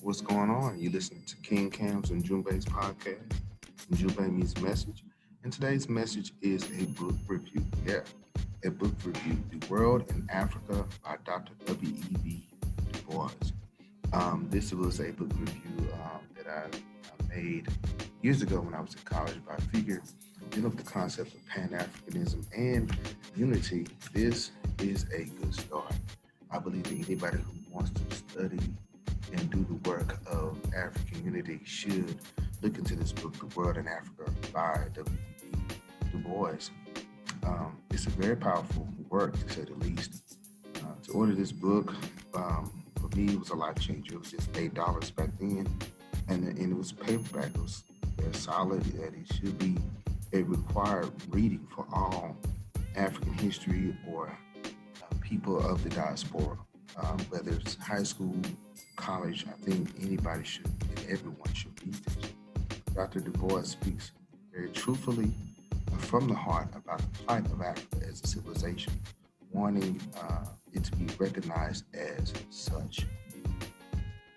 What's going on? You listening to King Cam Ujumbe's podcast. Ujumbe means message. And today's message is a book review. Yeah, a book review. The World in Africa by Dr. W.E.B. Du Bois. This was a book review that I made years ago when I was in college, but I figured dealing with the concept of Pan-Africanism and unity, this is a good start. I believe that anybody who wants to study and do the work of African unity should look into this book, The World in Africa by W.E.B. Du Bois. It's a very powerful work, to say the least. To order this book, for me, it was a life changer. It was just $8 back then, and it was paperback. It was very solid, and it should be a required reading for all African history or people of the diaspora. Whether it's high school, college, I think anybody should and everyone should read this. Dr. Du Bois speaks very truthfully from the heart about the plight of Africa as a civilization, wanting it to be recognized as such.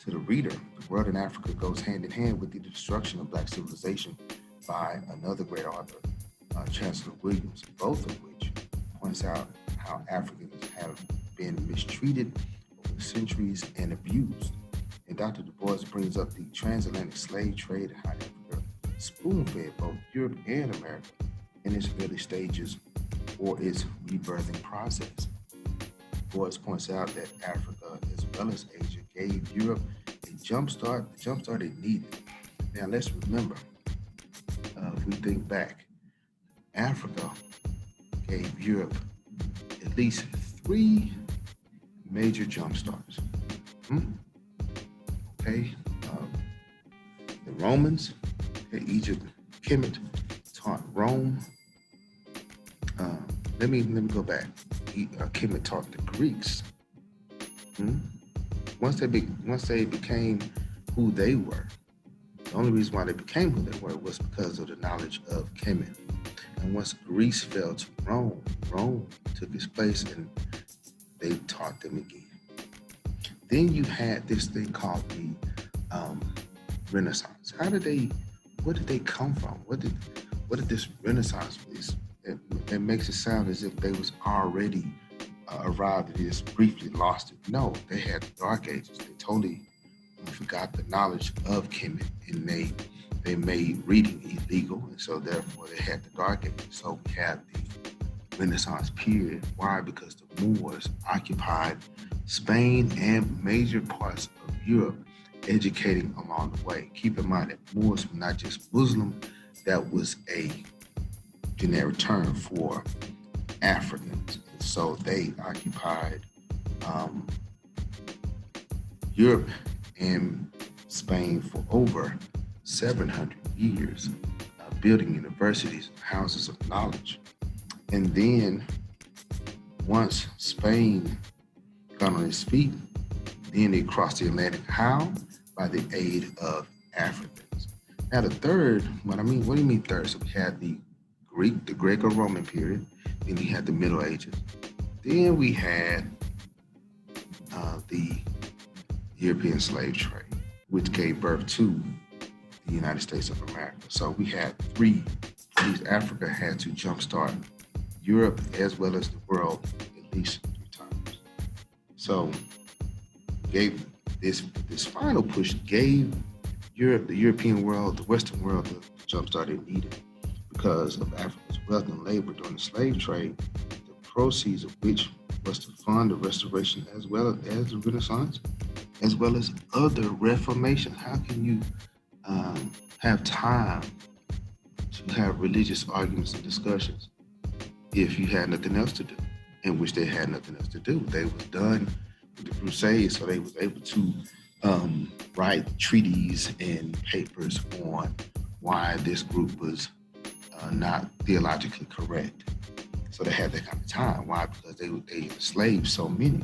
To the reader, the world in Africa goes hand in hand with the destruction of Black civilization by another great author, Chancellor Williams, both of which points out how Africans have been mistreated over the centuries and abused. And Dr. Du Bois brings up the transatlantic slave trade and how Africa spoon-fed both Europe and America in its early stages or its rebirthing process. Du Bois points out that Africa, as well as Asia, gave Europe a jumpstart, the jumpstart it needed. Now let's remember, if we think back, Africa gave Europe at least 3 major jump starts. Okay, the Romans, okay, Egypt, Kemet taught Rome. Let me go back. Kemet taught the Greeks. Once they became who they were, the only reason why they became who they were was because of the knowledge of Kemet. And once Greece fell to Rome, Rome took its place and they taught them again. Then you had this thing called the Renaissance. Where did they come from? What did this Renaissance is? It makes it sound as if they was already arrived and just briefly lost it. No, they had the Dark Ages. They totally forgot the knowledge of Kemet, and they made reading illegal, and so therefore they had the Dark Ages. So we had the Renaissance period. Why? Because the Moors occupied Spain and major parts of Europe, educating along the way. Keep in mind that Moors were not just Muslim, that was a generic term for Africans. So they occupied Europe and Spain for over 700 years, building universities and houses of knowledge. And then once Spain got on its feet, then they crossed the Atlantic. How? By the aid of Africans. Now the third, what do you mean third? So we had the Greco-Roman period, then we had the Middle Ages, then we had the European slave trade, which gave birth to the United States of America. So we had 3. Africa had to jumpstart Europe as well as the world at least 3 times. So gave this final push gave Europe, the European world, the Western world, the jumpstart it needed because of Africa's wealth and labor during the slave trade, the proceeds of which was to fund the restoration as well as the Renaissance, as well as other reformation. How can you have time to have religious arguments and discussions if you had nothing else to do? In which they had nothing else to do. They was done with the Crusades, so they was able to write treaties and papers on why this group was not theologically correct. So they had that kind of time. Why? Because they enslaved so many.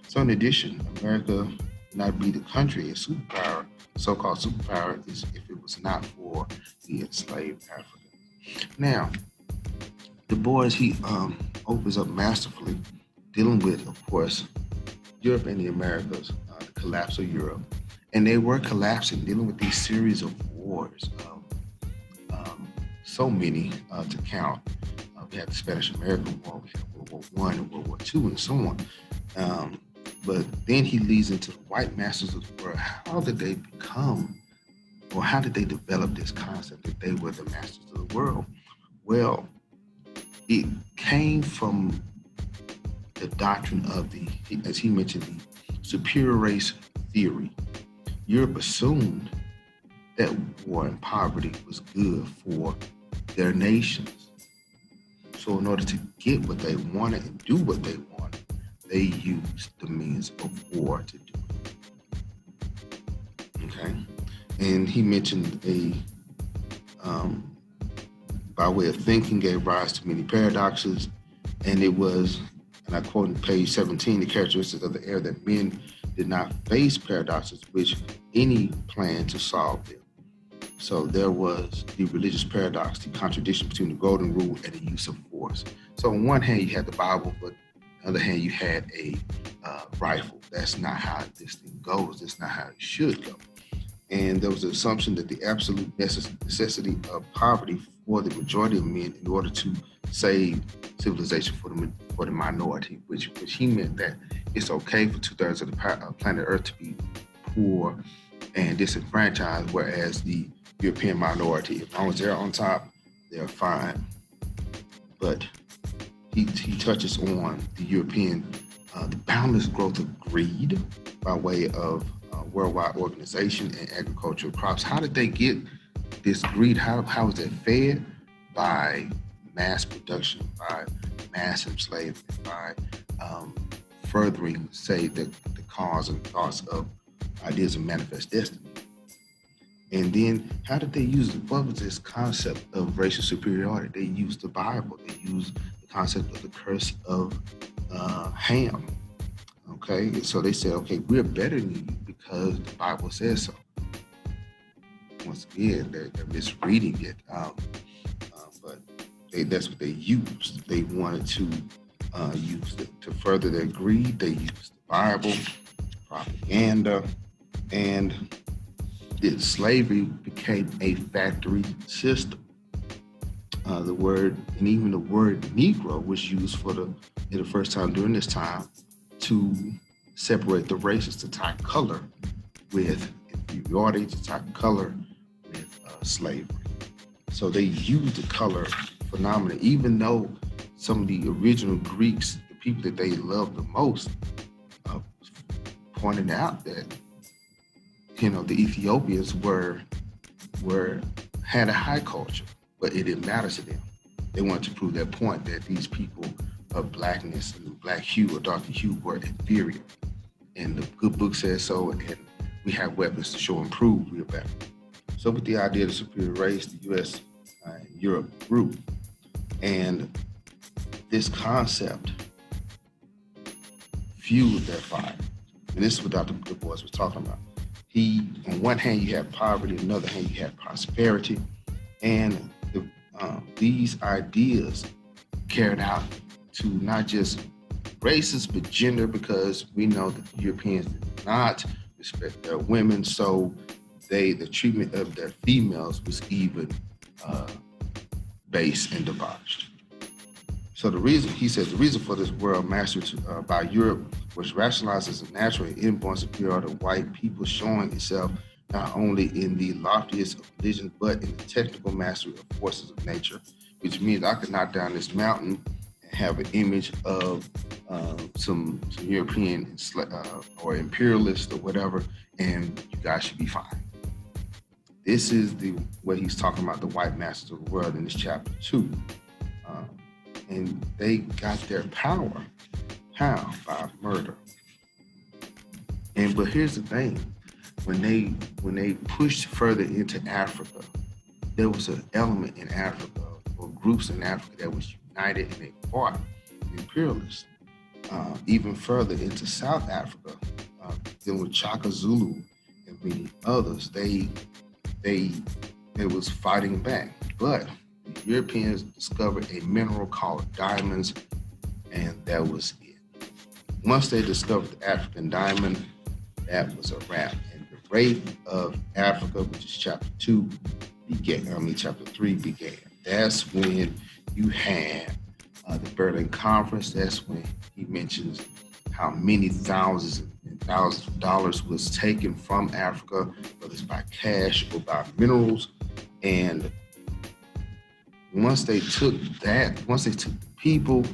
So in addition, America would not be the country, a superpower, so-called superpower, is if it was not for the enslaved Africans. Now, Du Bois, he opens up masterfully, dealing with, of course, Europe and the Americas, the collapse of Europe, And they were collapsing, dealing with these series of wars, so many to count. We had the Spanish-American War, we had World War I and World War II, and so on. But then he leads into the white masters of the world. How did they become, or how did they develop this concept that they were the masters of the world? Well, it came from the doctrine of as he mentioned, the superior race theory. Europe assumed that war and poverty was good for their nations. So in order to get what they wanted and do what they wanted, they used the means of war to do it. Okay? And he mentioned by way of thinking, gave rise to many paradoxes, and it was, and I quote on page 17, the characteristics of the era that men did not face paradoxes which any plan to solve them. So there was the religious paradox, the contradiction between the golden rule and the use of force. So on one hand, you had the Bible, but on the other hand, you had a rifle. That's not how this thing goes. That's not how it should go. And there was an assumption that the absolute necessity of poverty for the majority of men in order to save civilization for the minority, which he meant that it's okay for 2/3 of the planet Earth to be poor and disenfranchised, whereas the European minority, as long as they're on top, they're fine. But he touches on the European, the boundless growth of greed by way of worldwide organization and agricultural crops. How did they get this greed? How is it fed? By mass production, by mass enslavement, by furthering, say, the cause and thoughts of ideas of manifest destiny. And then how did they use it? What was this concept of racial superiority? They used the Bible. They used the concept of the curse of Ham. Okay, so they said, okay, we're better than you because the Bible says so. Once again, they're misreading it, but that's what they used. They wanted to use it to further their greed. They used the Bible, propaganda, and slavery became a factory system. The word, and even the word Negro, was used for the first time during this time to separate the races, to tie color with inferiority, to tie color with slavery. So they used the color phenomenon, even though some of the original Greeks, the people that they loved the most, pointed out that, the Ethiopians had a high culture, but it didn't matter to them. They wanted to prove their point that these people of blackness and black hue or darker hue were inferior. And the good book says so, and we have weapons to show and prove we're better. So with the idea of the superior race, the U.S. and Europe grew. And this concept fueled their fire. And this is what Dr. Du Bois was talking about. On one hand, you have poverty, on the other hand, you have prosperity. And these ideas carried out to not just races, but gender, because we know that the Europeans did not respect their women, so the treatment of their females was even base and debauched. So the reason for this world mastered by Europe was rationalized as a natural and inborn superiority of white people, showing itself not only in the loftiest of religions, but in the technical mastery of forces of nature, which means I could knock down this mountain and have an image of some European or imperialist or whatever, and you guys should be fine. This is what he's talking about, the white masters of the world in this chapter 2. And they got their power. How? By murder. But here's the thing. When they pushed further into Africa, there was an element in Africa, or groups in Africa, that was united, and they fought the imperialists. Even further into South Africa, dealing with Chaka Zulu and many others, they was fighting back. But the Europeans discovered a mineral called diamonds, and that was it. Once they discovered the African diamond, that was a wrap. And the rape of Africa, which is chapter 3 began. That's when you had the Berlin Conference. That's when he mentions how many thousands and thousands of dollars was taken from Africa, whether it's by cash or by minerals. And once they took the people,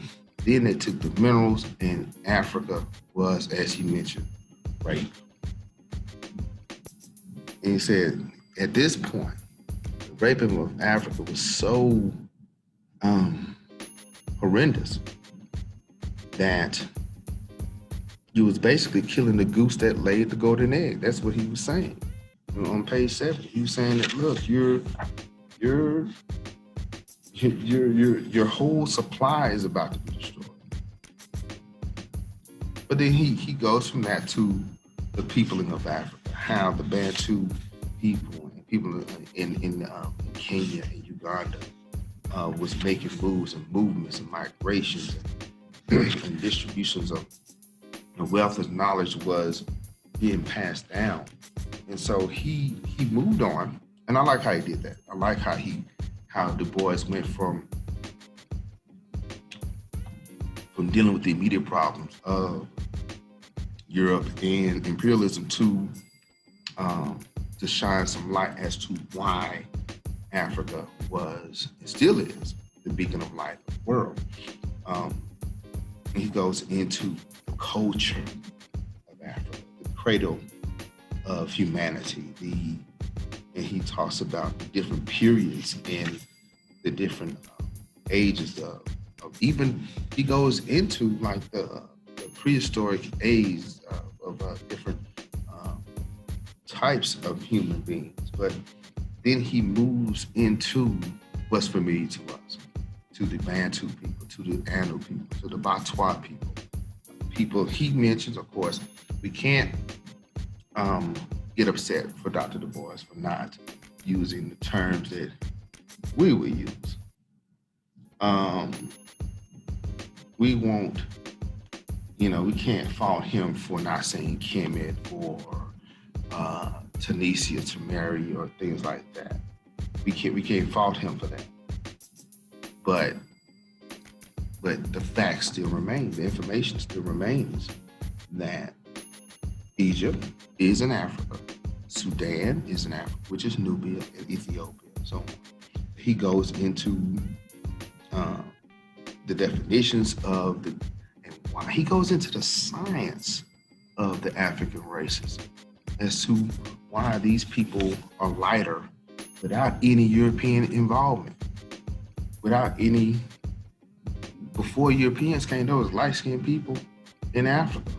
then they took the minerals, and Africa was, as he mentioned, raped. And he said, at this point, the raping of Africa was so horrendous that you was basically killing the goose that laid the golden egg. That's what he was saying. On page 7, he was saying that, look, your whole supply is about to be destroyed. But then he goes from that to the peopling of Africa, how the Bantu people and people in Kenya and Uganda was making moves and movements and migrations and distributions of the wealth and knowledge was being passed down. And so he moved on, and I like how he did that. I like how Du Bois went from dealing with the immediate problems of Europe and imperialism to shine some light as to why Africa was and still is the beacon of light of the world. He goes into the culture of Africa, the cradle of humanity, and he talks about the different periods and the different ages of even, he goes into like the prehistoric age of different types of human beings. But then he moves into what's familiar to us, to the Bantu people, to the Anu people, to the Batwa people. People he mentions, of course, we can't get upset for Dr. Du Bois for not using the terms that we would use. We won't, we can't fault him for not saying Kemet or Tunisia to marry or things like that. We can't fault him for that. But the facts still remain, the information still remains that Egypt is in Africa, Sudan is in Africa, which is Nubia and Ethiopia. So he goes into the definitions of and why he goes into the science of the African races as to why these people are lighter without any European involvement, before Europeans came, there was light-skinned people in Africa.